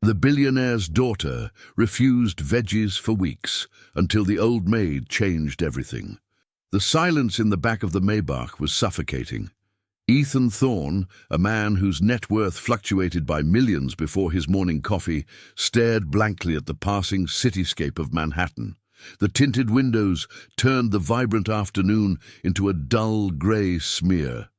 The billionaire's daughter refused Veggies for weeks until the old maid changed everything. The silence in the back of the Maybach was suffocating. Ethan Thorne, a man whose net worth fluctuated by millions before his morning coffee, stared blankly at the passing cityscape of Manhattan. The tinted windows turned the vibrant afternoon into a dull grey smear.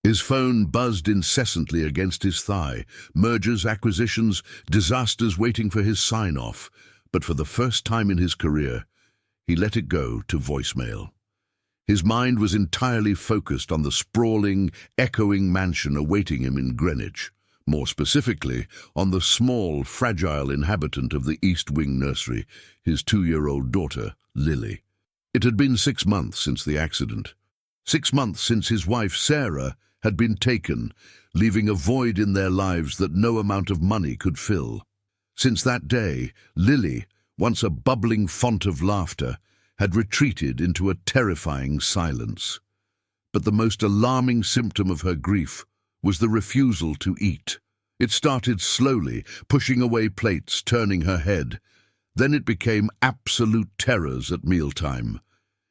His phone buzzed incessantly against his thigh, mergers, acquisitions, disasters waiting for his sign-off. But for the first time in his career, he let it go to voicemail. His mind was entirely focused on the sprawling, echoing mansion awaiting him in Greenwich, more specifically on the small, fragile inhabitant of the East Wing nursery, his 2-year-old daughter, Lily. It had been 6 months since the accident. 6 months since his wife, Sarah, had been taken, leaving a void in their lives that no amount of money could fill. Since that day, Lily, once a bubbling font of laughter, had retreated into a terrifying silence. But the most alarming symptom of her grief was the refusal to eat. It started slowly, pushing away plates, turning her head. Then it became absolute terrors at mealtime.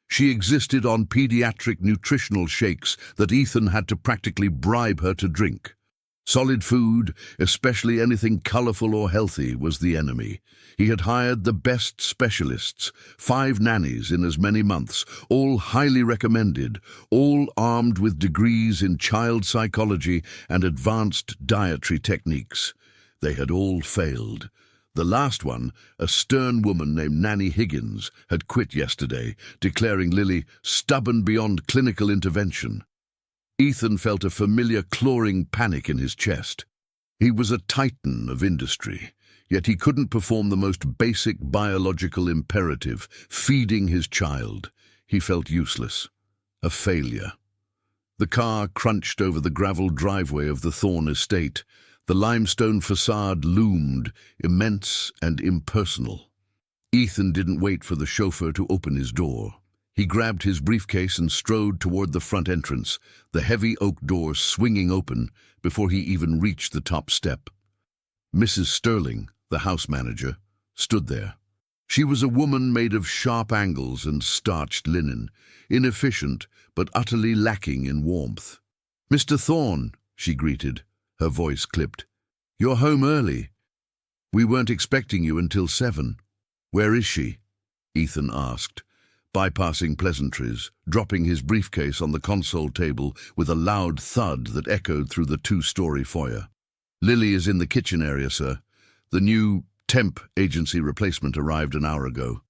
She existed on pediatric nutritional shakes that Ethan had to practically bribe her to drink. Solid food, especially anything colorful or healthy, was the enemy. He had hired the best specialists, 5 nannies in as many months, all highly recommended, all armed with degrees in child psychology and advanced dietary techniques. They had all failed. The last one, a stern woman named Nanny Higgins, had quit yesterday, declaring Lily stubborn beyond clinical intervention. Ethan felt a familiar clawing panic in his chest. He was a titan of industry, yet he couldn't perform the most basic biological imperative, feeding his child. He felt useless, a failure. The car crunched over the gravel driveway of the Thorne estate. The limestone facade loomed, immense and impersonal. Ethan didn't wait for the chauffeur to open his door. He grabbed his briefcase and strode toward the front entrance, the heavy oak doors swinging open before he even reached the top step. Mrs. Sterling, the house manager, stood there. She was a woman made of sharp angles and starched linen, inefficient but utterly lacking in warmth. "Mr. Thorne," she greeted, her voice clipped. "You're home early. We weren't expecting you until 7. Where is she?" Ethan asked, bypassing pleasantries, dropping his briefcase on the console table with a loud thud that echoed through the 2-story foyer. "Lily is in the kitchen area, sir. The new temp agency replacement arrived an hour ago.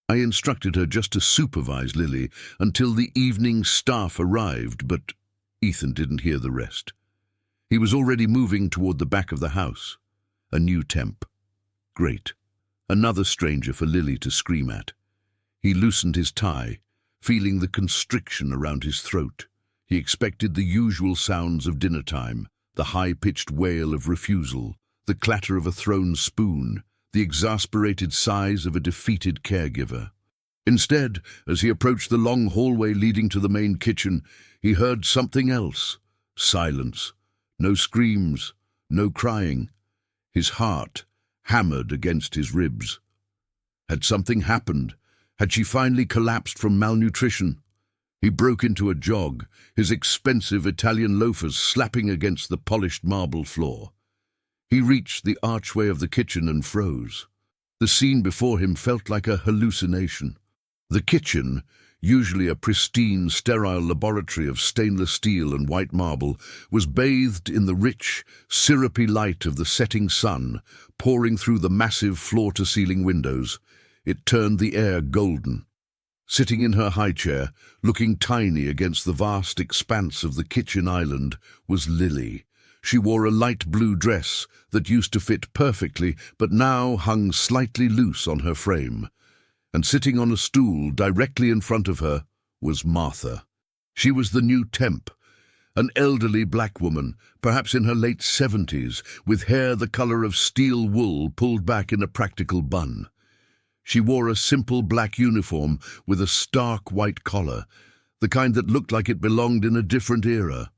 I instructed her just to supervise Lily until the evening staff arrived, but..." Ethan didn't hear the rest. He was already moving toward the back of the house. A new temp. Great. Another stranger for Lily to scream at. He loosened his tie, feeling the constriction around his throat. He expected the usual sounds of dinner time, the high-pitched wail of refusal, the clatter of a thrown spoon, the exasperated sighs of a defeated caregiver. Instead, as he approached the long hallway leading to the main kitchen, he heard something else. Silence. No screams, no crying. His heart hammered against his ribs. Had something happened? Had she finally collapsed from malnutrition? He broke into a jog, his expensive Italian loafers slapping against the polished marble floor. He reached the archway of the kitchen and froze. The scene before him felt like a hallucination. The kitchen, usually a pristine, sterile laboratory of stainless steel and white marble, was bathed in the rich, syrupy light of the setting sun, pouring through the massive floor-to-ceiling windows. It turned the air golden. Sitting in her high chair, looking tiny against the vast expanse of the kitchen island, was Lily. She wore a light blue dress that used to fit perfectly, but now hung slightly loose on her frame. And sitting on a stool directly in front of her was Martha. She was the new temp, an elderly black woman, perhaps in her late 70s, with hair the color of steel wool pulled back in a practical bun. She wore a simple black uniform with a stark white collar, the kind that looked like it belonged in a different era.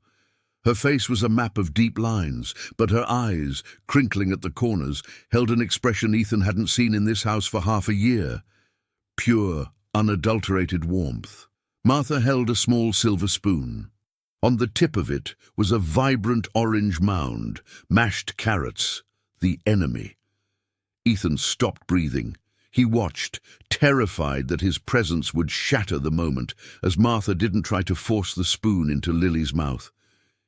Her face was a map of deep lines, but her eyes, crinkling at the corners, held an expression Ethan hadn't seen in this house for half a year. Pure, unadulterated warmth. Martha held a small silver spoon. On the tip of it was a vibrant orange mound, mashed carrots, the enemy. Ethan stopped breathing. He watched, terrified that his presence would shatter the moment, as Martha didn't try to force the spoon into Lily's mouth.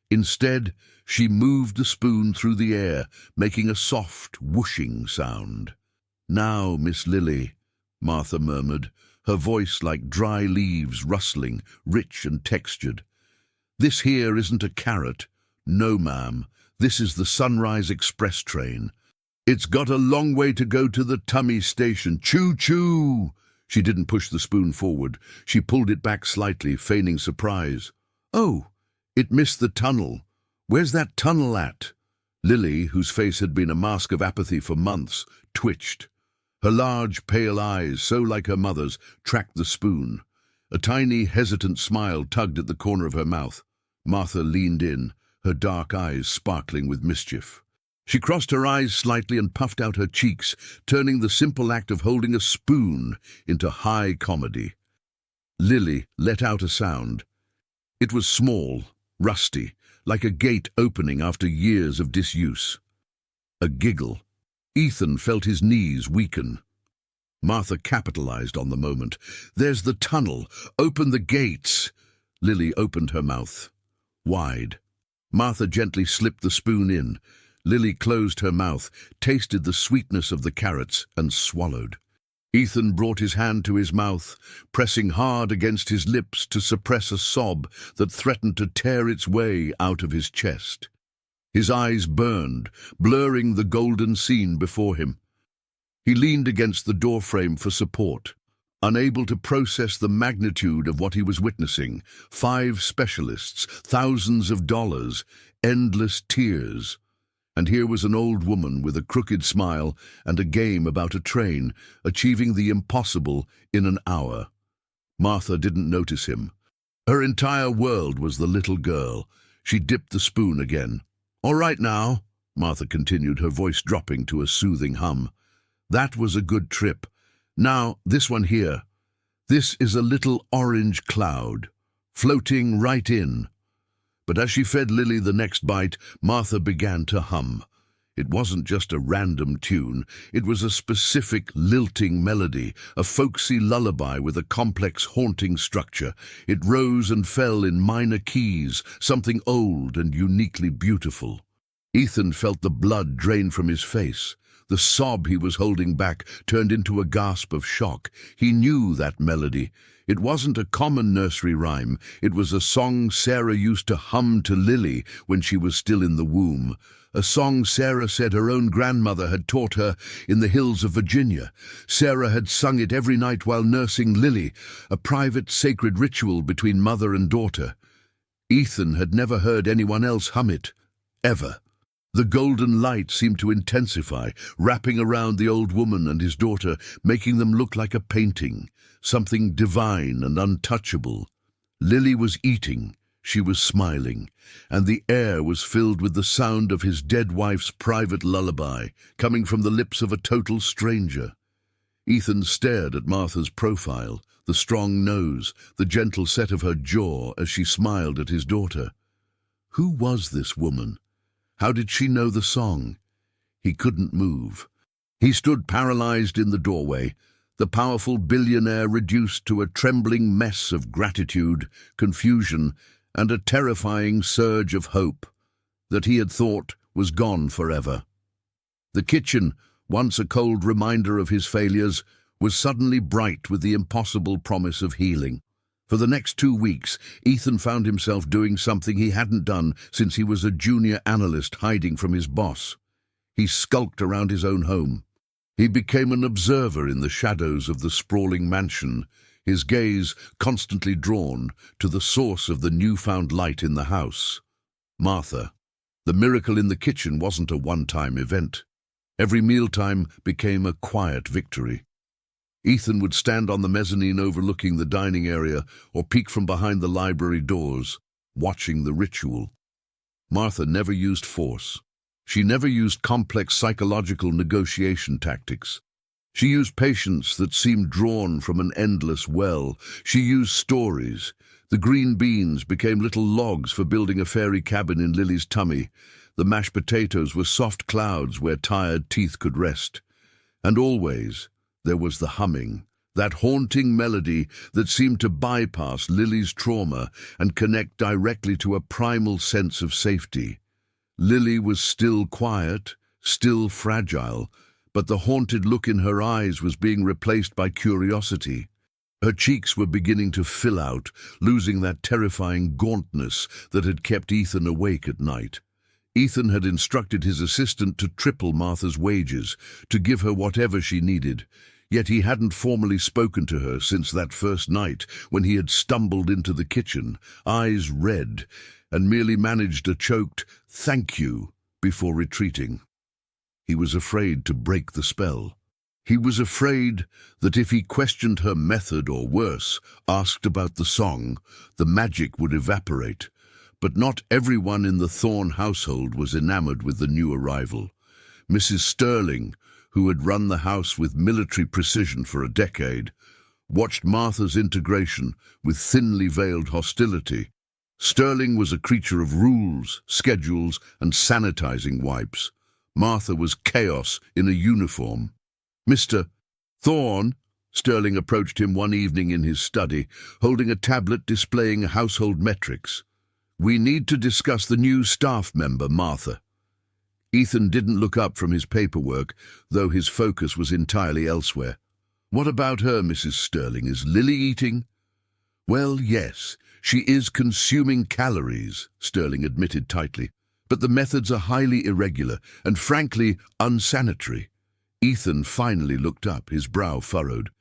Instead, she moved the spoon through the air, making a soft, whooshing sound. "Now, Miss Lily," Martha murmured, her voice like dry leaves rustling, rich and textured. "This here isn't a carrot. No, ma'am. This is the Sunrise Express train. It's got a long way to go to the tummy station. Choo-choo!" She didn't push the spoon forward. She pulled it back slightly, feigning surprise. "Oh, it missed the tunnel. Where's that tunnel at?" Lily, whose face had been a mask of apathy for months, twitched. Her large, pale eyes, so like her mother's, tracked the spoon. A tiny, hesitant smile tugged at the corner of her mouth. Martha leaned in, her dark eyes sparkling with mischief. She crossed her eyes slightly and puffed out her cheeks, turning the simple act of holding a spoon into high comedy. Lily let out a sound. It was small, rusty, like a gate opening after years of disuse. A giggle. Ethan felt his knees weaken. Martha capitalized on the moment. "There's the tunnel. Open the gates." Lily opened her mouth. Wide. Martha gently slipped the spoon in. Lily closed her mouth, tasted the sweetness of the carrots, and swallowed. Ethan brought his hand to his mouth, pressing hard against his lips to suppress a sob that threatened to tear its way out of his chest. His eyes burned, blurring the golden scene before him. He leaned against the doorframe for support, unable to process the magnitude of what he was witnessing. 5 specialists, thousands of dollars, endless tears. And here was an old woman with a crooked smile and a game about a train, achieving the impossible in an hour. Martha didn't notice him. Her entire world was the little girl. She dipped the spoon again. "All right now," Martha continued, her voice dropping to a soothing hum. "That was a good trip. Now, this one here. This is a little orange cloud, floating right in." But as she fed Lily the next bite, Martha began to hum. It wasn't just a random tune. It was a specific, lilting melody, a folksy lullaby with a complex, haunting structure. It rose and fell in minor keys, something old and uniquely beautiful. Ethan felt the blood drain from his face. The sob he was holding back turned into a gasp of shock. He knew that melody. It wasn't a common nursery rhyme. It was a song Sarah used to hum to Lily when she was still in the womb. A song Sarah said her own grandmother had taught her in the hills of Virginia. Sarah had sung it every night while nursing Lily, a private, sacred ritual between mother and daughter. Ethan had never heard anyone else hum it, ever. The golden light seemed to intensify, wrapping around the old woman and his daughter, making them look like a painting, something divine and untouchable. Lily was eating, she was smiling, and the air was filled with the sound of his dead wife's private lullaby, coming from the lips of a total stranger. Ethan stared at Martha's profile, the strong nose, the gentle set of her jaw as she smiled at his daughter. Who was this woman? How did she know the song? He couldn't move. He stood paralyzed in the doorway, the powerful billionaire reduced to a trembling mess of gratitude, confusion, and a terrifying surge of hope that he had thought was gone forever. The kitchen, once a cold reminder of his failures, was suddenly bright with the impossible promise of healing. For the next 2 weeks, Ethan found himself doing something he hadn't done since he was a junior analyst hiding from his boss. He skulked around his own home. He became an observer in the shadows of the sprawling mansion, his gaze constantly drawn to the source of the newfound light in the house. Martha. The miracle in the kitchen wasn't a one-time event. Every mealtime became a quiet victory. Ethan would stand on the mezzanine overlooking the dining area or peek from behind the library doors, watching the ritual. Martha never used force. She never used complex psychological negotiation tactics. She used patience that seemed drawn from an endless well. She used stories. The green beans became little logs for building a fairy cabin in Lily's tummy. The mashed potatoes were soft clouds where tired teeth could rest. And always there was the humming, that haunting melody that seemed to bypass Lily's trauma and connect directly to a primal sense of safety. Lily was still quiet, still fragile, but the haunted look in her eyes was being replaced by curiosity. Her cheeks were beginning to fill out, losing that terrifying gauntness that had kept Ethan awake at night. Ethan had instructed his assistant to triple Martha's wages, to give her whatever she needed, yet he hadn't formally spoken to her since that first night when he had stumbled into the kitchen, eyes red, and merely managed a choked "thank you" before retreating. He was afraid to break the spell. He was afraid that if he questioned her method or worse, asked about the song, the magic would evaporate. But not everyone in the Thorne household was enamored with the new arrival. Mrs. Sterling, who had run the house with military precision for a decade, watched Martha's integration with thinly veiled hostility. Sterling was a creature of rules, schedules, and sanitizing wipes. Martha was chaos in a uniform. "Mr. Thorne," Sterling approached him one evening in his study, holding a tablet displaying household metrics. "We need to discuss the new staff member, Martha." Ethan didn't look up from his paperwork, though his focus was entirely elsewhere. "What about her, Mrs. Sterling? Is Lily eating?" "Well, yes, she is consuming calories," Sterling admitted tightly. "But the methods are highly irregular and, frankly, unsanitary." Ethan finally looked up, his brow furrowed.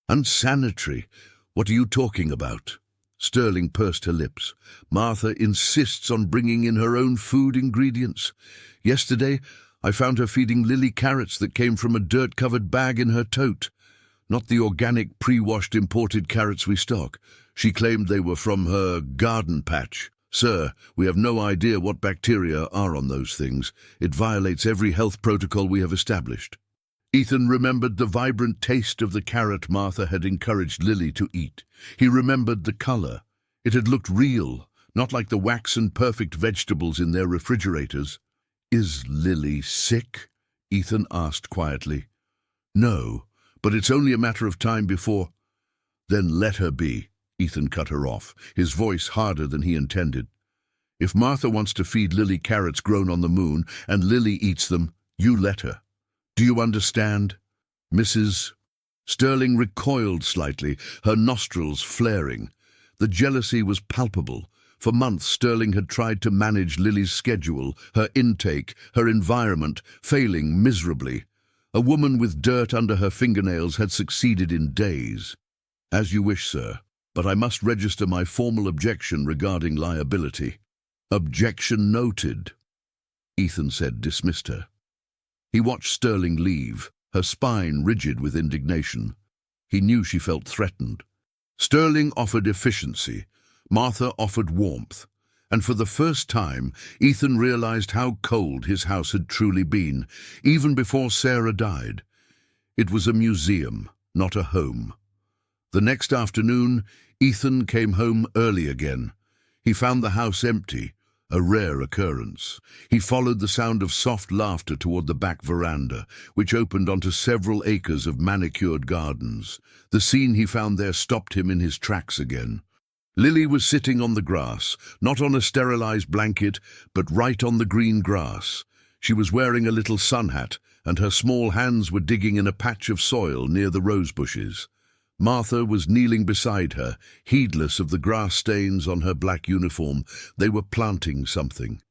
"Unsanitary? What are you talking about?" Sterling pursed her lips. "Martha insists on bringing in her own food ingredients. Yesterday, I found her feeding Lily carrots that came from a dirt-covered bag in her tote. Not the organic, pre-washed imported carrots we stock. She claimed they were from her garden patch. Sir, we have no idea what bacteria are on those things. It violates every health protocol we have established." Ethan remembered the vibrant taste of the carrot Martha had encouraged Lily to eat. He remembered the color. It had looked real, not like the waxen-perfect vegetables in their refrigerators. "Is Lily sick?" Ethan asked quietly. "No, but it's only a matter of time before—" "Then let her be," Ethan cut her off, his voice harder than he intended. "If Martha wants to feed Lily carrots grown on the moon and Lily eats them, you let her. Do you understand?" Mrs. Sterling recoiled slightly, her nostrils flaring. The jealousy was palpable. For months, Sterling had tried to manage Lily's schedule, her intake, her environment, failing miserably. A woman with dirt under her fingernails had succeeded in days. "As you wish, sir, but I must register my formal objection regarding liability." "Objection noted," Ethan said, dismissed her. He watched Sterling leave, her spine rigid with indignation. He knew she felt threatened. Sterling offered efficiency. Martha offered warmth. And for the first time, Ethan realized how cold his house had truly been, even before Sarah died. It was a museum, not a home. The next afternoon, Ethan came home early again. He found the house empty, a rare occurrence. He followed the sound of soft laughter toward the back veranda, which opened onto several acres of manicured gardens. The scene he found there stopped him in his tracks again. Lily was sitting on the grass, not on a sterilized blanket, but right on the green grass. She was wearing a little sun hat, and her small hands were digging in a patch of soil near the rose bushes. Martha was kneeling beside her, heedless of the grass stains on her black uniform. They were planting something.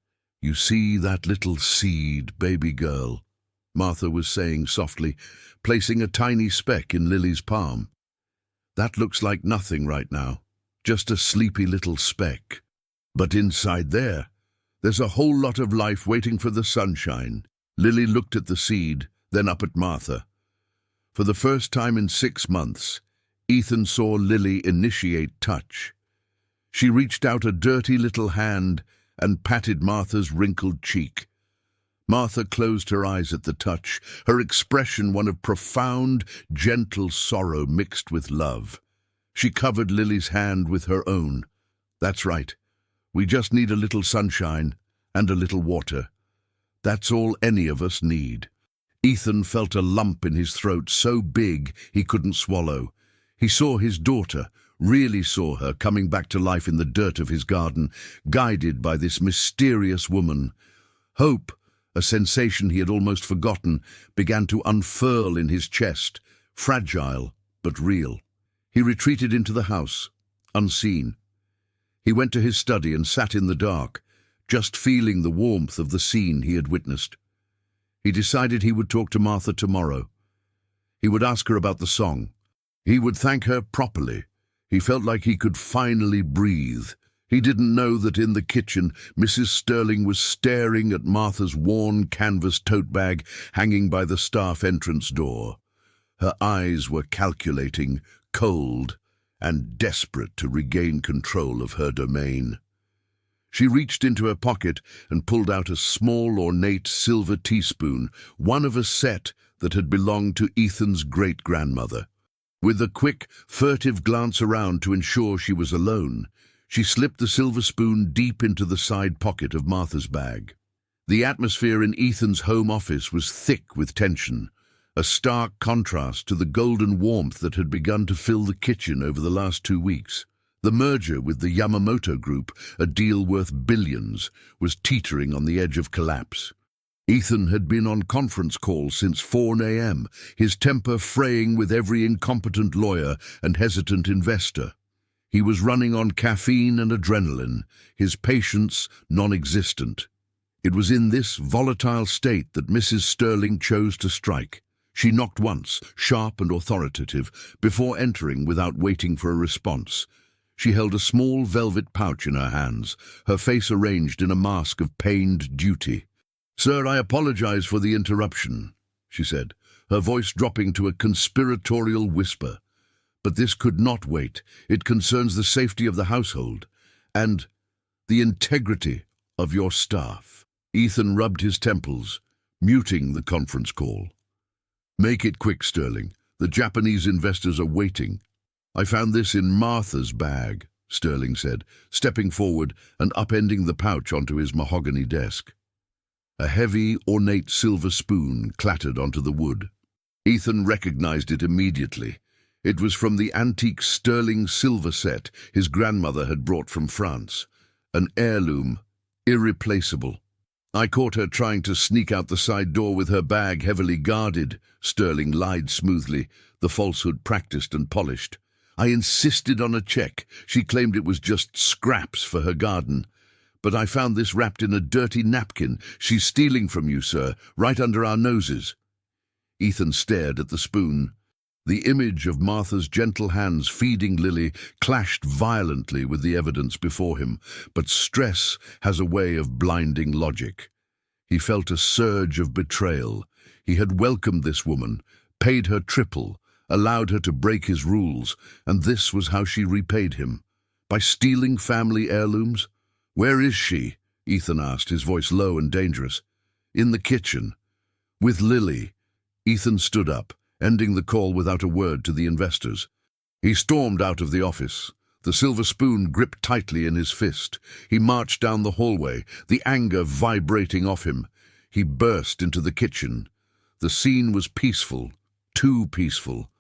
"You see that little seed, baby girl?" Martha was saying softly, placing a tiny speck in Lily's palm. "That looks like nothing right now, just a sleepy little speck. But inside there's a whole lot of life waiting for the sunshine." Lily looked at the seed, then up at Martha. For the first time in 6 months, Ethan saw Lily initiate touch. She reached out a dirty little hand and patted Martha's wrinkled cheek. Martha closed her eyes at the touch, her expression one of profound, gentle sorrow mixed with love. She covered Lily's hand with her own. "That's right. We just need a little sunshine and a little water. That's all any of us need." Ethan felt a lump in his throat so big he couldn't swallow. He saw his daughter, really saw her coming back to life in the dirt of his garden, guided by this mysterious woman. Hope, a sensation he had almost forgotten, began to unfurl in his chest, fragile but real. He retreated into the house, unseen. He went to his study and sat in the dark, just feeling the warmth of the scene he had witnessed. He decided he would talk to Martha tomorrow. He would ask her about the song. He would thank her properly. He felt like he could finally breathe. He didn't know that in the kitchen, Mrs. Sterling was staring at Martha's worn canvas tote bag hanging by the staff entrance door. Her eyes were calculating, cold, and desperate to regain control of her domain. She reached into her pocket and pulled out a small, ornate silver teaspoon, one of a set that had belonged to Ethan's great-grandmother. With a quick, furtive glance around to ensure she was alone, she slipped the silver spoon deep into the side pocket of Martha's bag. The atmosphere in Ethan's home office was thick with tension, a stark contrast to the golden warmth that had begun to fill the kitchen over the last 2 weeks. The merger with the Yamamoto Group, a deal worth billions, was teetering on the edge of collapse. Ethan had been on conference calls since 4 a.m., his temper fraying with every incompetent lawyer and hesitant investor. He was running on caffeine and adrenaline, his patience non-existent. It was in this volatile state that Mrs. Sterling chose to strike. She knocked once, sharp and authoritative, before entering without waiting for a response. She held a small velvet pouch in her hands, her face arranged in a mask of pained duty. "Sir, I apologize for the interruption," she said, her voice dropping to a conspiratorial whisper. "But this could not wait. It concerns the safety of the household and the integrity of your staff." Ethan rubbed his temples, muting the conference call. "Make it quick, Sterling. The Japanese investors are waiting." "I found this in Martha's bag," Sterling said, stepping forward and upending the pouch onto his mahogany desk. A heavy, ornate silver spoon clattered onto the wood. Ethan recognized it immediately. It was from the antique sterling silver set his grandmother had brought from France, an heirloom, irreplaceable. "I caught her trying to sneak out the side door with her bag heavily guarded," Sterling lied smoothly, the falsehood practiced and polished. "I insisted on a check. She claimed it was just scraps for her garden. But I found this wrapped in a dirty napkin. She's stealing from you, sir, right under our noses." Ethan stared at the spoon. The image of Martha's gentle hands feeding Lily clashed violently with the evidence before him, but stress has a way of blinding logic. He felt a surge of betrayal. He had welcomed this woman, paid her triple, allowed her to break his rules, and this was how she repaid him. By stealing family heirlooms? "Where is she?" Ethan asked, his voice low and dangerous. "In the kitchen. With Lily." Ethan stood up, ending the call without a word to the investors. He stormed out of the office, the silver spoon gripped tightly in his fist. He marched down the hallway, the anger vibrating off him. He burst into the kitchen. The scene was peaceful, too peaceful.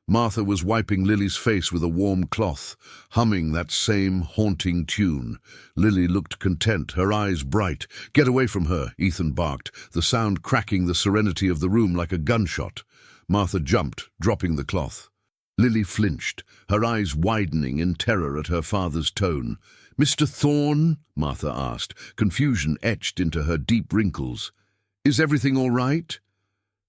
Martha was wiping Lily's face with a warm cloth, humming that same haunting tune. Lily looked content, her eyes bright. "Get away from her," Ethan barked, the sound cracking the serenity of the room like a gunshot. Martha jumped, dropping the cloth. Lily flinched, her eyes widening in terror at her father's tone. "Mr. Thorne?" Martha asked, confusion etched into her deep wrinkles. "Is everything all right?"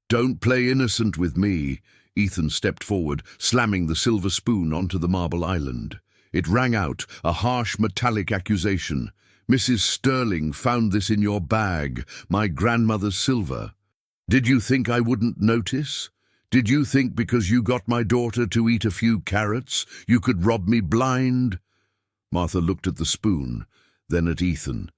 "Don't play innocent with me." Ethan stepped forward, slamming the silver spoon onto the marble island. It rang out, a harsh metallic accusation. "Mrs. Sterling found this in your bag, my grandmother's silver. Did you think I wouldn't notice? Did you think because you got my daughter to eat a few carrots, you could rob me blind?" Martha looked at the spoon, then at Ethan.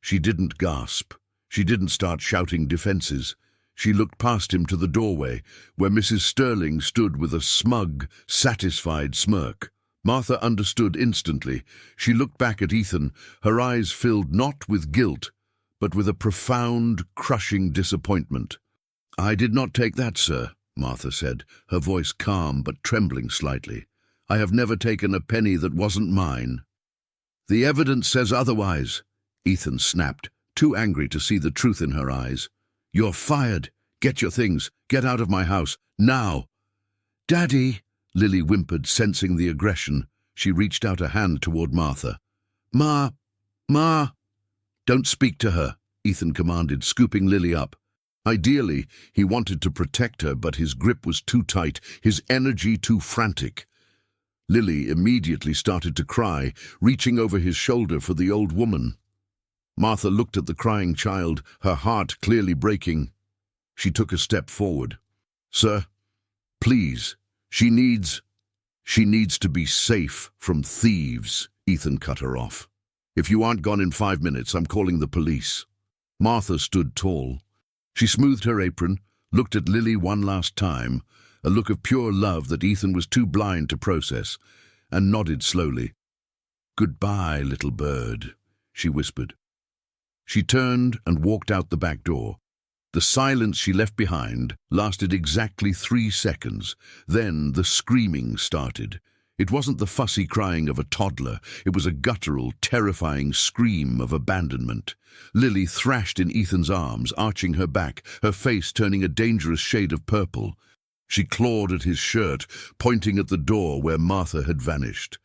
She didn't gasp. She didn't start shouting defenses. She looked past him to the doorway, where Mrs. Sterling stood with a smug, satisfied smirk. Martha understood instantly. She looked back at Ethan, her eyes filled not with guilt, but with a profound, crushing disappointment. "I did not take that, sir," Martha said, her voice calm but trembling slightly. "I have never taken a penny that wasn't mine." "The evidence says otherwise," Ethan snapped, too angry to see the truth in her eyes. "You're fired. Get your things. Get out of my house. Now." "Daddy," Lily whimpered, sensing the aggression. She reached out a hand toward Martha. Ma. "Don't speak to her," Ethan commanded, scooping Lily up. Ideally, he wanted to protect her, but his grip was too tight, his energy too frantic. Lily immediately started to cry, reaching over his shoulder for the old woman. Martha looked at the crying child, her heart clearly breaking. She took a step forward. "Sir, please, she needs to be safe from thieves," Ethan cut her off. "If you aren't gone in 5 minutes, I'm calling the police." Martha stood tall. She smoothed her apron, looked at Lily one last time, a look of pure love that Ethan was too blind to process, and nodded slowly. "Goodbye, little bird," she whispered. She turned and walked out the back door. The silence she left behind lasted exactly 3 seconds. Then the screaming started. It wasn't the fussy crying of a toddler. It was a guttural, terrifying scream of abandonment. Lily thrashed in Ethan's arms, arching her back, her face turning a dangerous shade of purple. She clawed at his shirt, pointing at the door where Martha had vanished.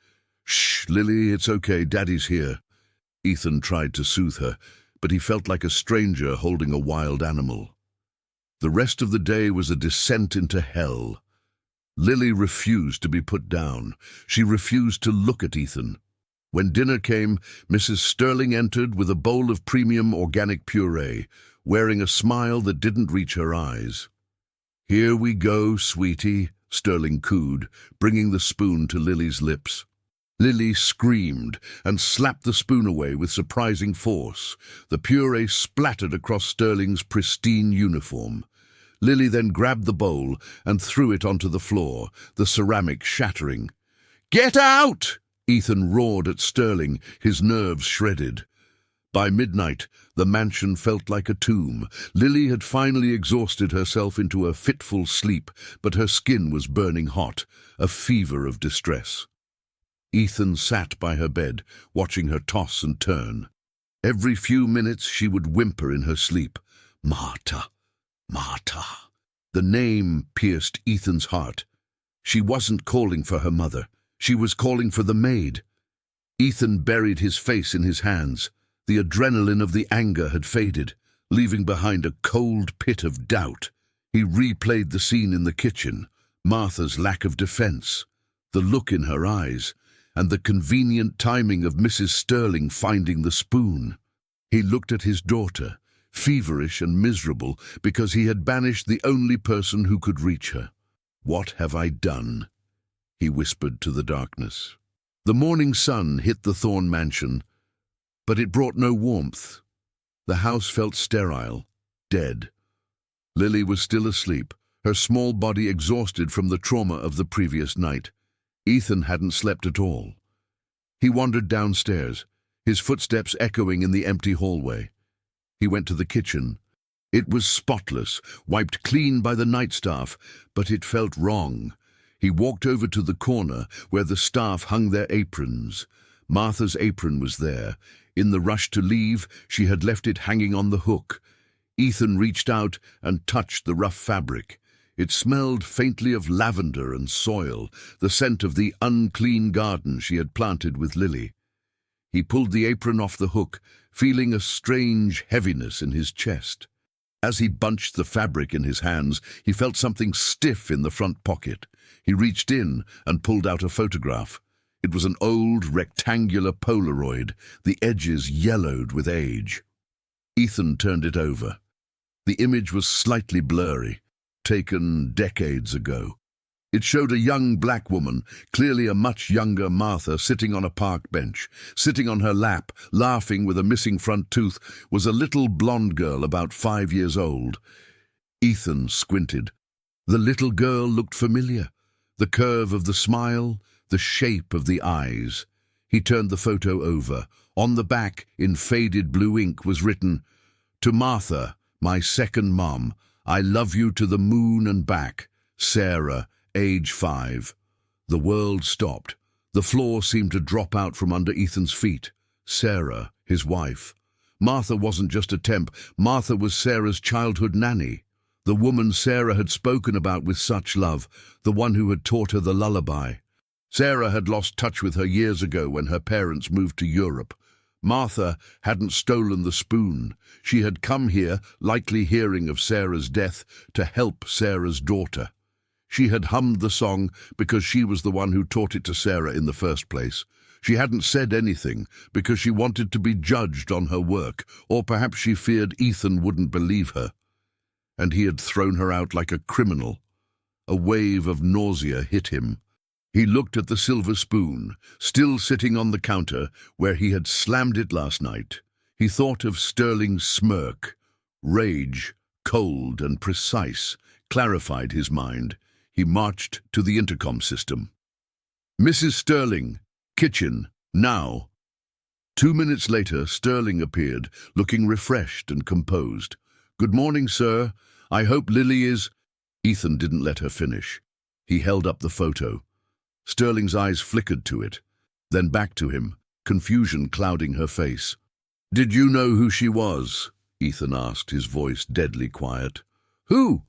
"Shh, Lily, it's okay, Daddy's here." Ethan tried to soothe her, but he felt like a stranger holding a wild animal. The rest of the day was a descent into hell. Lily refused to be put down. She refused to look at Ethan. When dinner came, Mrs. Sterling entered with a bowl of premium organic puree, wearing a smile that didn't reach her eyes. "Here we go, sweetie," Sterling cooed, bringing the spoon to Lily's lips. Lily screamed and slapped the spoon away with surprising force. The puree splattered across Sterling's pristine uniform. Lily then grabbed the bowl and threw it onto the floor, the ceramic shattering. "Get out!" Ethan roared at Sterling, his nerves shredded. By midnight, the mansion felt like a tomb. Lily had finally exhausted herself into a fitful sleep, but her skin was burning hot, a fever of distress. Ethan sat by her bed, watching her toss and turn. Every few minutes she would whimper in her sleep. "Martha, Martha." The name pierced Ethan's heart. She wasn't calling for her mother. She was calling for the maid. Ethan buried his face in his hands. The adrenaline of the anger had faded, leaving behind a cold pit of doubt. He replayed the scene in the kitchen, Martha's lack of defense, the look in her eyes, and the convenient timing of Mrs. Sterling finding the spoon. He looked at his daughter, feverish and miserable because he had banished the only person who could reach her. "What have I done?" he whispered to the darkness. The morning sun hit the Thorne mansion, but it brought no warmth. The house felt sterile, dead. Lily was still asleep, her small body exhausted from the trauma of the previous night. Ethan hadn't slept at all. He wandered downstairs, his footsteps echoing in the empty hallway. He went to the kitchen. It was spotless, wiped clean by the night staff, but it felt wrong. He walked over to the corner where the staff hung their aprons. Martha's apron was there. In the rush to leave, she had left it hanging on the hook. Ethan reached out and touched the rough fabric. It smelled faintly of lavender and soil, the scent of the unclean garden she had planted with Lily. He pulled the apron off the hook, feeling a strange heaviness in his chest. As he bunched the fabric in his hands, he felt something stiff in the front pocket. He reached in and pulled out a photograph. It was an old, rectangular Polaroid, the edges yellowed with age. Ethan turned it over. The image was slightly blurry, taken decades ago. It showed a young black woman, clearly a much younger Martha, sitting on a park bench. Sitting on her lap, laughing with a missing front tooth, was a little blonde girl about 5 years old. Ethan squinted. The little girl looked familiar. The curve of the smile, the shape of the eyes. He turned the photo over. On the back, in faded blue ink, was written, "To Martha, my second mom, I love you to the moon and back. Sarah, age 5. The world stopped. The floor seemed to drop out from under Ethan's feet. Sarah, his wife. Martha wasn't just a temp. Martha was Sarah's childhood nanny. The woman Sarah had spoken about with such love, the one who had taught her the lullaby. Sarah had lost touch with her years ago when her parents moved to Europe. Martha hadn't stolen the spoon. She had come here, likely hearing of Sarah's death, to help Sarah's daughter. She had hummed the song because she was the one who taught it to Sarah in the first place. She hadn't said anything because she wanted to be judged on her work, or perhaps she feared Ethan wouldn't believe her. And he had thrown her out like a criminal. A wave of nausea hit him. He looked at the silver spoon, still sitting on the counter where he had slammed it last night. He thought of Sterling's smirk. Rage, cold and precise, clarified his mind. He marched to the intercom system. "Mrs. Sterling, kitchen, now." 2 minutes later, Sterling appeared, looking refreshed and composed. "Good morning, sir. I hope Lily is—" Ethan didn't let her finish. He held up the photo. Sterling's eyes flickered to it, then back to him, confusion clouding her face. "Did you know who she was?" Ethan asked, his voice deadly quiet. "Who?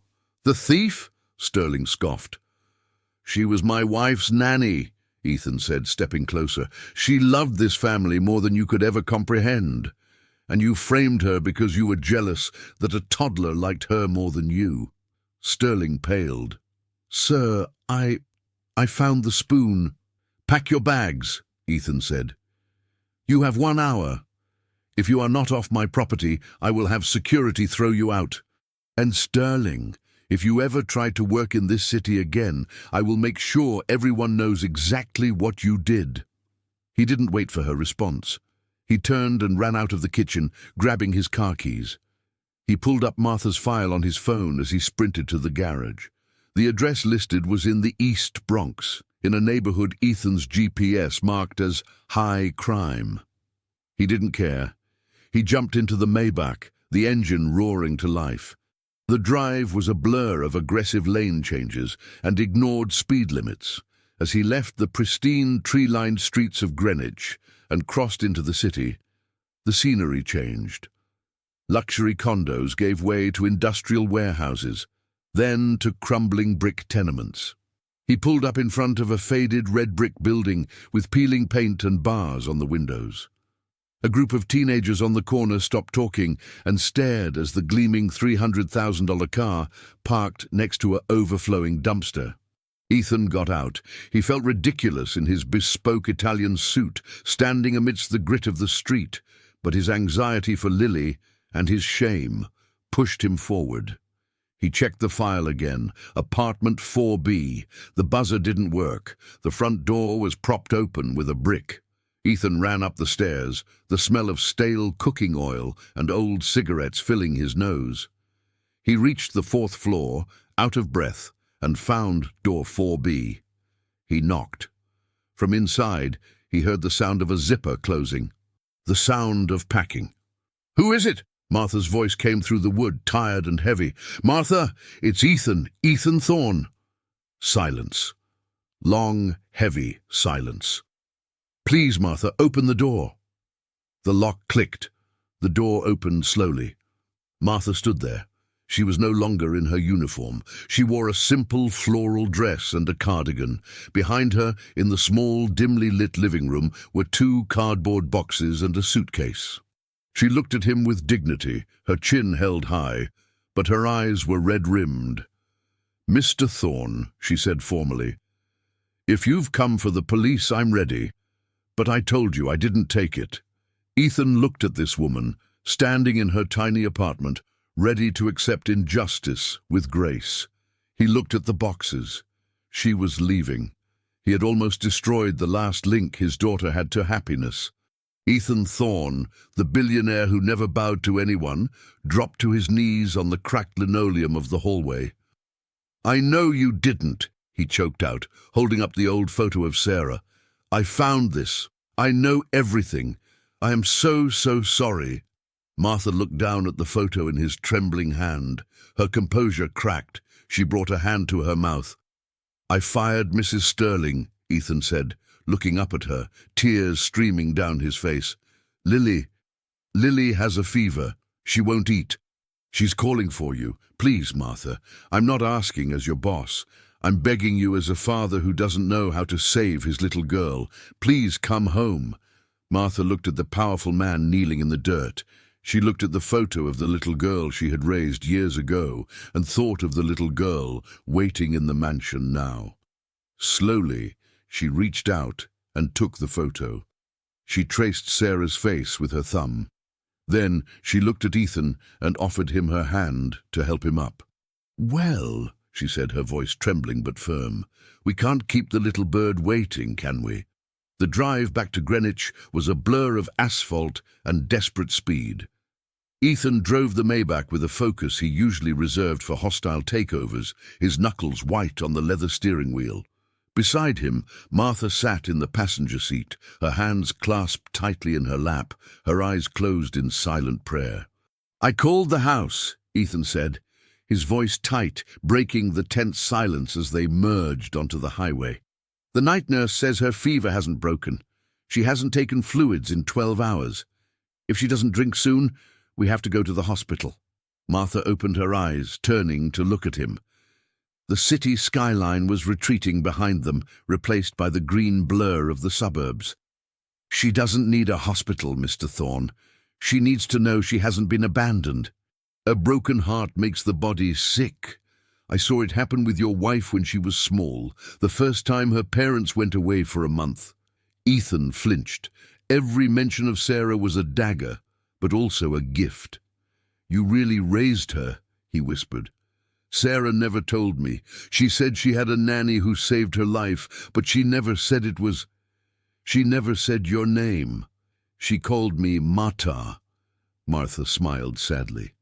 The thief?" Sterling scoffed. "She was my wife's nanny," Ethan said, stepping closer. "She loved this family more than you could ever comprehend. And you framed her because you were jealous that a toddler liked her more than you." Sterling paled. "Sir, I found the spoon." "Pack your bags," Ethan said. "You have 1 hour. If you are not off my property, I will have security throw you out. And Sterling, if you ever try to work in this city again, I will make sure everyone knows exactly what you did." He didn't wait for her response. He turned and ran out of the kitchen, grabbing his car keys. He pulled up Martha's file on his phone as he sprinted to the garage. The address listed was in the East Bronx, in a neighborhood Ethan's GPS marked as high crime. He didn't care. He jumped into the Maybach, the engine roaring to life. The drive was a blur of aggressive lane changes and ignored speed limits. As he left the pristine, tree-lined streets of Greenwich and crossed into the city, the scenery changed. Luxury condos gave way to industrial warehouses, then to crumbling brick tenements. He pulled up in front of a faded red brick building with peeling paint and bars on the windows. A group of teenagers on the corner stopped talking and stared as the gleaming $300,000 car parked next to an overflowing dumpster. Ethan got out. He felt ridiculous in his bespoke Italian suit, standing amidst the grit of the street, but his anxiety for Lily and his shame pushed him forward. He checked the file again. Apartment 4B. The buzzer didn't work. The front door was propped open with a brick. Ethan ran up the stairs, the smell of stale cooking oil and old cigarettes filling his nose. He reached the 4th floor, out of breath, and found door 4B. He knocked. From inside, he heard the sound of a zipper closing. The sound of packing. "Who is it?" Martha's voice came through the wood, tired and heavy. "Martha, it's Ethan Thorne." Silence. Long, heavy silence. "Please, Martha, open the door." The lock clicked. The door opened slowly. Martha stood there. She was no longer in her uniform. She wore a simple floral dress and a cardigan. Behind her, in the small, dimly lit living room, were 2 cardboard boxes and a suitcase. She looked at him with dignity, her chin held high, but her eyes were red-rimmed. "Mr. Thorne," she said formally, "if you've come for the police, I'm ready. But I told you I didn't take it." Ethan looked at this woman, standing in her tiny apartment, ready to accept injustice with grace. He looked at the boxes. She was leaving. He had almost destroyed the last link his daughter had to happiness. Ethan Thorne, the billionaire who never bowed to anyone, dropped to his knees on the cracked linoleum of the hallway. "I know you didn't," he choked out, holding up the old photo of Sarah. "I found this. I know everything. I am so sorry." Martha looked down at the photo in his trembling hand. Her composure cracked. She brought a hand to her mouth. "I fired Mrs. Sterling," Ethan said, looking up at her, tears streaming down his face. Lily has a fever. She won't eat. She's calling for you. Please, Martha. I'm not asking as your boss. I'm begging you as a father who doesn't know how to save his little girl. Please come home." Martha looked at the powerful man kneeling in the dirt. She looked at the photo of the little girl she had raised years ago and thought of the little girl waiting in the mansion now. Slowly, she reached out and took the photo. She traced Sarah's face with her thumb. Then she looked at Ethan and offered him her hand to help him up. "Well," she said, her voice trembling but firm, "we can't keep the little bird waiting, can we?" The drive back to Greenwich was a blur of asphalt and desperate speed. Ethan drove the Maybach with a focus he usually reserved for hostile takeovers, his knuckles white on the leather steering wheel. Beside him, Martha sat in the passenger seat, her hands clasped tightly in her lap, her eyes closed in silent prayer. "I called the house," Ethan said, his voice tight, breaking the tense silence as they merged onto the highway. "The night nurse says her fever hasn't broken. She hasn't taken fluids in 12 hours. If she doesn't drink soon, we have to go to the hospital." Martha opened her eyes, turning to look at him. The city skyline was retreating behind them, replaced by the green blur of the suburbs. "She doesn't need a hospital, Mr. Thorne. She needs to know she hasn't been abandoned. A broken heart makes the body sick. I saw it happen with your wife when she was small, the first time her parents went away for a month." Ethan flinched. Every mention of Sarah was a dagger, but also a gift. "You really raised her," he whispered. "Sarah never told me. She said she had a nanny who saved her life, but she never said it was... She never said your name. She called me Mata." Martha smiled sadly.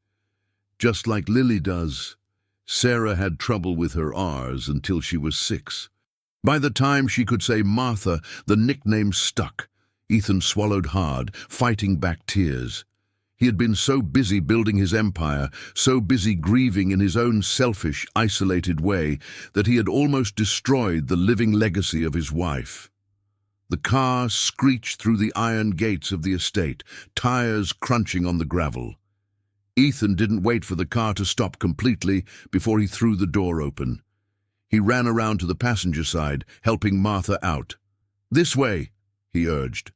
"Just like Lily does. Sarah had trouble with her R's until she was 6. By the time she could say Martha, the nickname stuck." Ethan swallowed hard, fighting back tears. He had been so busy building his empire, so busy grieving in his own selfish, isolated way, that he had almost destroyed the living legacy of his wife. The car screeched through the iron gates of the estate, tires crunching on the gravel. Ethan didn't wait for the car to stop completely before he threw the door open. He ran around to the passenger side, helping Martha out. "This way," he urged.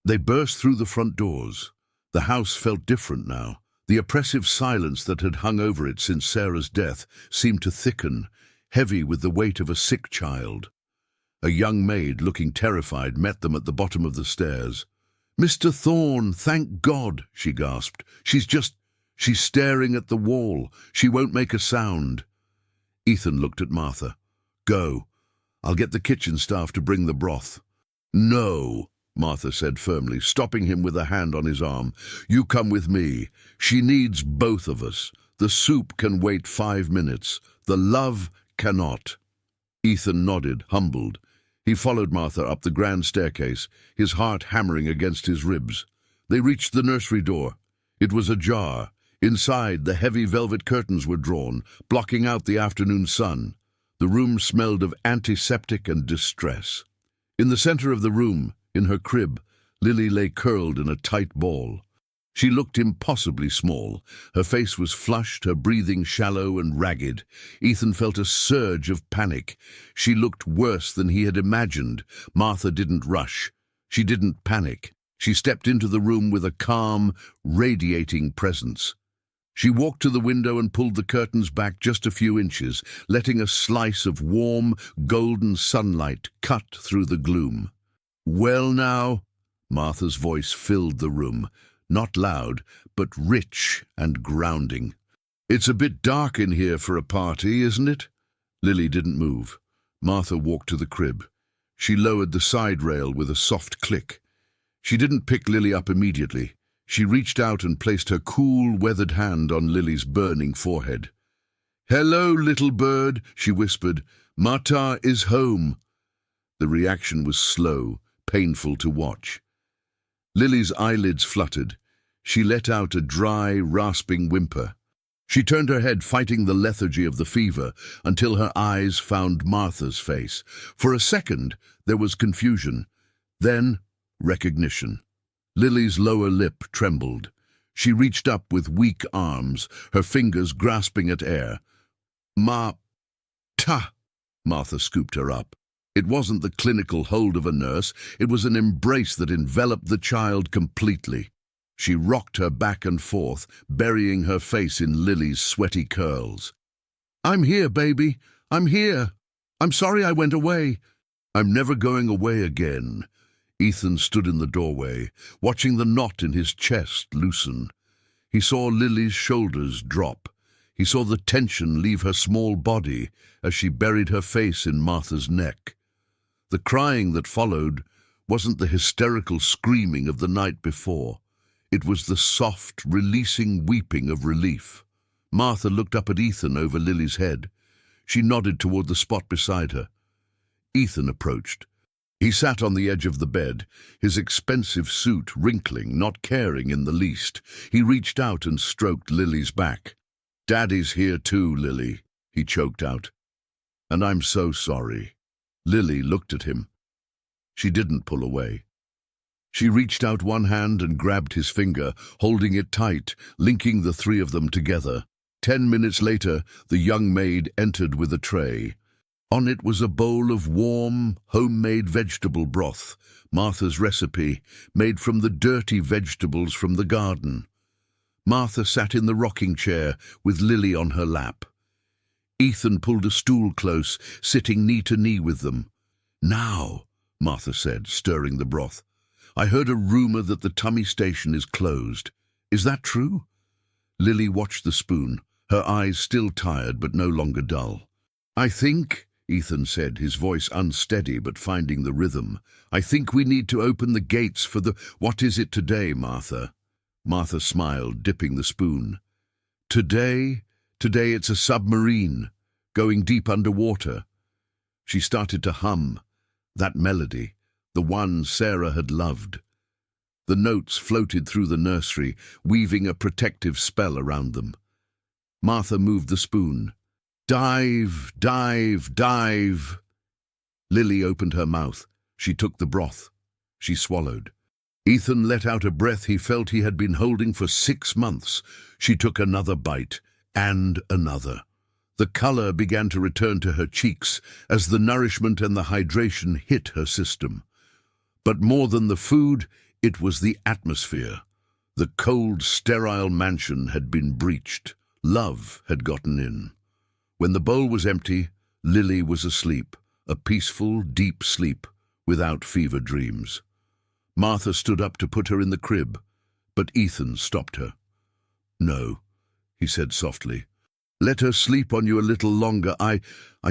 They burst through the front doors. The house felt different now. The oppressive silence that had hung over it since Sarah's death seemed to thicken, heavy with the weight of a sick child. A young maid, looking terrified, met them at the bottom of the stairs. "Mr. Thorne, thank God," she gasped. She's staring at the wall. She won't make a sound." Ethan looked at Martha. "Go. I'll get the kitchen staff to bring the broth." "No," Martha said firmly, stopping him with a hand on his arm. "You come with me. She needs both of us. The soup can wait 5 minutes. The love cannot." Ethan nodded, humbled. He followed Martha up the grand staircase, his heart hammering against his ribs. They reached the nursery door. It was ajar. Inside, the heavy velvet curtains were drawn, blocking out the afternoon sun. The room smelled of antiseptic and distress. In the center of the room, in her crib, Lily lay curled in a tight ball. She looked impossibly small. Her face was flushed, her breathing shallow and ragged. Ethan felt a surge of panic. She looked worse than he had imagined. Martha didn't rush. She didn't panic. She stepped into the room with a calm, radiating presence. She walked to the window and pulled the curtains back just a few inches, letting a slice of warm, golden sunlight cut through the gloom. "Well now?" Martha's voice filled the room, not loud, but rich and grounding. "It's a bit dark in here for a party, isn't it?" Lily didn't move. Martha walked to the crib. She lowered the side rail with a soft click. She didn't pick Lily up immediately. She reached out and placed her cool, weathered hand on Lily's burning forehead. "Hello, little bird," she whispered. "Martha is home." The reaction was slow, painful to watch. Lily's eyelids fluttered. She let out a dry, rasping whimper. She turned her head, fighting the lethargy of the fever, until her eyes found Martha's face. For a second, there was confusion. Then, recognition. Lily's lower lip trembled. She reached up with weak arms, her fingers grasping at air. "Ma-ta!" Martha scooped her up. It wasn't the clinical hold of a nurse, it was an embrace that enveloped the child completely. She rocked her back and forth, burying her face in Lily's sweaty curls. "I'm here, baby. I'm here. I'm sorry I went away." "I'm never going away again." Ethan stood in the doorway, watching the knot in his chest loosen. He saw Lily's shoulders drop. He saw the tension leave her small body as she buried her face in Martha's neck. The crying that followed wasn't the hysterical screaming of the night before. It was the soft, releasing weeping of relief. Martha looked up at Ethan over Lily's head. She nodded toward the spot beside her. Ethan approached. He sat on the edge of the bed, his expensive suit wrinkling, not caring in the least. He reached out and stroked Lily's back. "Daddy's here too, Lily," he choked out. "And I'm so sorry." Lily looked at him. She didn't pull away. She reached out one hand and grabbed his finger, holding it tight, linking the three of them together. 10 minutes later, the young maid entered with a tray. On it was a bowl of warm, homemade vegetable broth, Martha's recipe, made from the dirty vegetables from the garden. Martha sat in the rocking chair with Lily on her lap. Ethan pulled a stool close, sitting knee to knee with them. "Now," Martha said, stirring the broth, "I heard a rumor that the tummy station is closed. Is that true?" Lily watched the spoon, her eyes still tired but no longer dull. "I think," Ethan said, his voice unsteady but finding the rhythm, "I think we need to open the gates for the— What is it today, Martha?" Martha smiled, dipping the spoon. Today it's a submarine, going deep underwater." She started to hum, that melody, the one Sarah had loved. The notes floated through the nursery, weaving a protective spell around them. Martha moved the spoon. "Dive, dive, dive." Lily opened her mouth. She took the broth. She swallowed. Ethan let out a breath he felt he had been holding for 6 months. She took another bite, and another. The color began to return to her cheeks as the nourishment and the hydration hit her system. But more than the food, it was the atmosphere. The cold, sterile mansion had been breached. Love had gotten in. When the bowl was empty, Lily was asleep, a peaceful, deep sleep, without fever dreams. Martha stood up to put her in the crib, but Ethan stopped her. "No," he said softly. "Let her sleep on you a little longer. I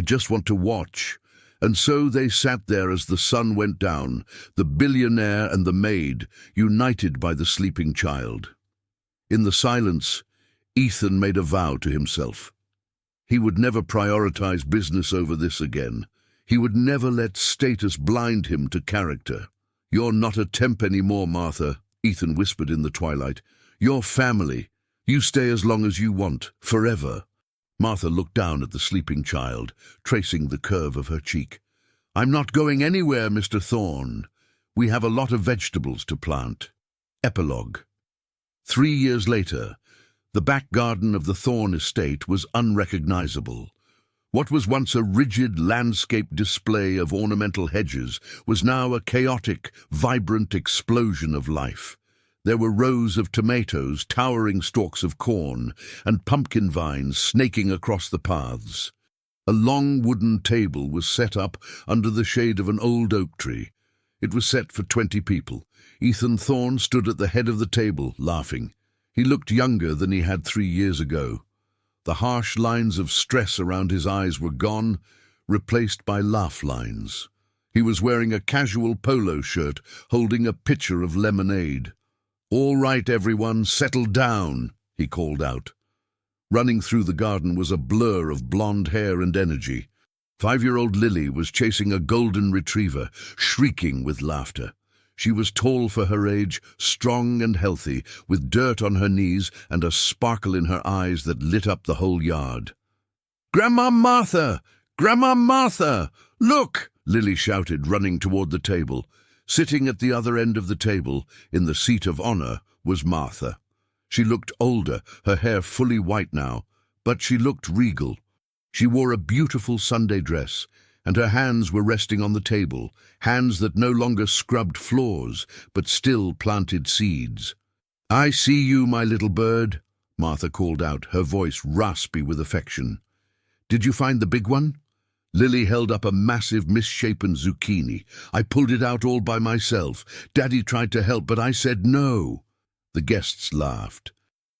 just want to watch." And so they sat there as the sun went down, the billionaire and the maid, united by the sleeping child. In the silence, Ethan made a vow to himself. He would never prioritize business over this again. He would never let status blind him to character. "You're not a temp anymore, Martha," Ethan whispered in the twilight. "You're family. You stay as long as you want, forever." Martha looked down at the sleeping child, tracing the curve of her cheek. "I'm not going anywhere, Mr. Thorne. We have a lot of vegetables to plant." Epilogue. 3 years later, the back garden of the Thorne estate was unrecognizable. What was once a rigid landscape display of ornamental hedges was now a chaotic, vibrant explosion of life. There were rows of tomatoes, towering stalks of corn, and pumpkin vines snaking across the paths. A long wooden table was set up under the shade of an old oak tree. It was set for 20 people. Ethan Thorne stood at the head of the table, laughing. He looked younger than he had 3 years ago. The harsh lines of stress around his eyes were gone, replaced by laugh lines. He was wearing a casual polo shirt, holding a pitcher of lemonade. "All right, everyone, settle down," he called out. Running through the garden was a blur of blonde hair and energy. 5-year-old Lily was chasing a golden retriever, shrieking with laughter. She was tall for her age, strong and healthy, with dirt on her knees and a sparkle in her eyes that lit up the whole yard. "Grandma Martha! Grandma Martha! Look!" Lily shouted, running toward the table. Sitting at the other end of the table, in the seat of honor, was Martha. She looked older, her hair fully white now, but she looked regal. She wore a beautiful Sunday dress, and her hands were resting on the table, hands that no longer scrubbed floors, but still planted seeds. "I see you, my little bird," Martha called out, her voice raspy with affection. "Did you find the big one?" Lily held up a massive, misshapen zucchini. "I pulled it out all by myself. Daddy tried to help, but I said no." The guests laughed.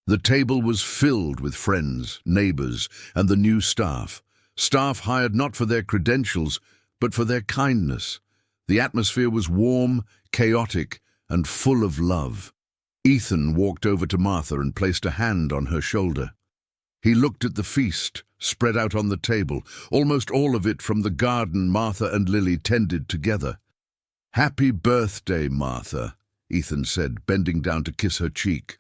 The table was filled with friends, neighbors, and the new staff. Staff hired not for their credentials, but for their kindness. The atmosphere was warm, chaotic, and full of love. Ethan walked over to Martha and placed a hand on her shoulder. He looked at the feast, spread out on the table, almost all of it from the garden Martha and Lily tended together. "Happy birthday, Martha," Ethan said, bending down to kiss her cheek.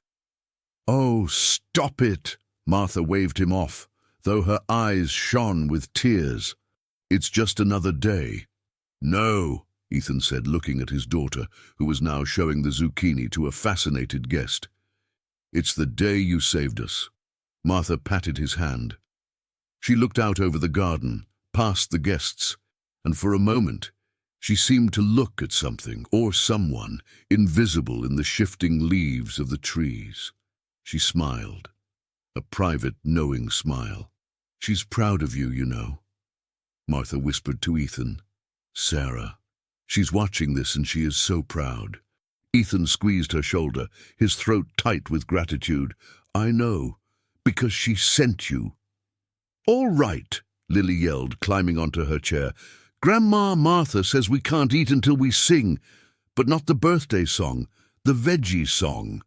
"Oh, stop it!" Martha waved him off, though her eyes shone with tears. "It's just another day." "No," Ethan said, looking at his daughter, who was now showing the zucchini to a fascinated guest. "It's the day you saved us." Martha patted his hand. She looked out over the garden, past the guests, and for a moment she seemed to look at something or someone invisible in the shifting leaves of the trees. She smiled, a private, knowing smile. "She's proud of you, you know," Martha whispered to Ethan. "Sarah. She's watching this and she is so proud." Ethan squeezed her shoulder, his throat tight with gratitude. "I know, because she sent you." "All right," Lily yelled, climbing onto her chair. "Grandma Martha says we can't eat until we sing, but not the birthday song, the Veggies song."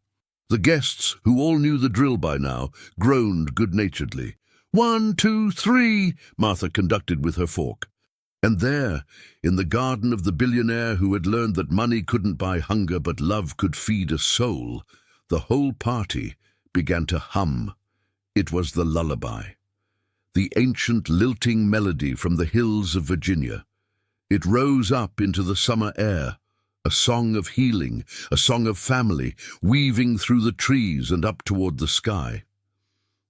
The guests, who all knew the drill by now, groaned good-naturedly. "1, 2, 3, Martha conducted with her fork. And there, in the garden of the billionaire who had learned that money couldn't buy hunger but love could feed a soul, the whole party began to hum. It was the lullaby, the ancient lilting melody from the hills of Virginia. It rose up into the summer air, a song of healing, a song of family, weaving through the trees and up toward the sky.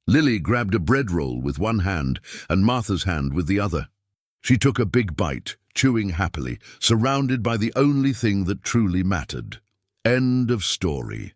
Lily grabbed a bread roll with one hand and Martha's hand with the other. She took a big bite, chewing happily, surrounded by the only thing that truly mattered. End of story.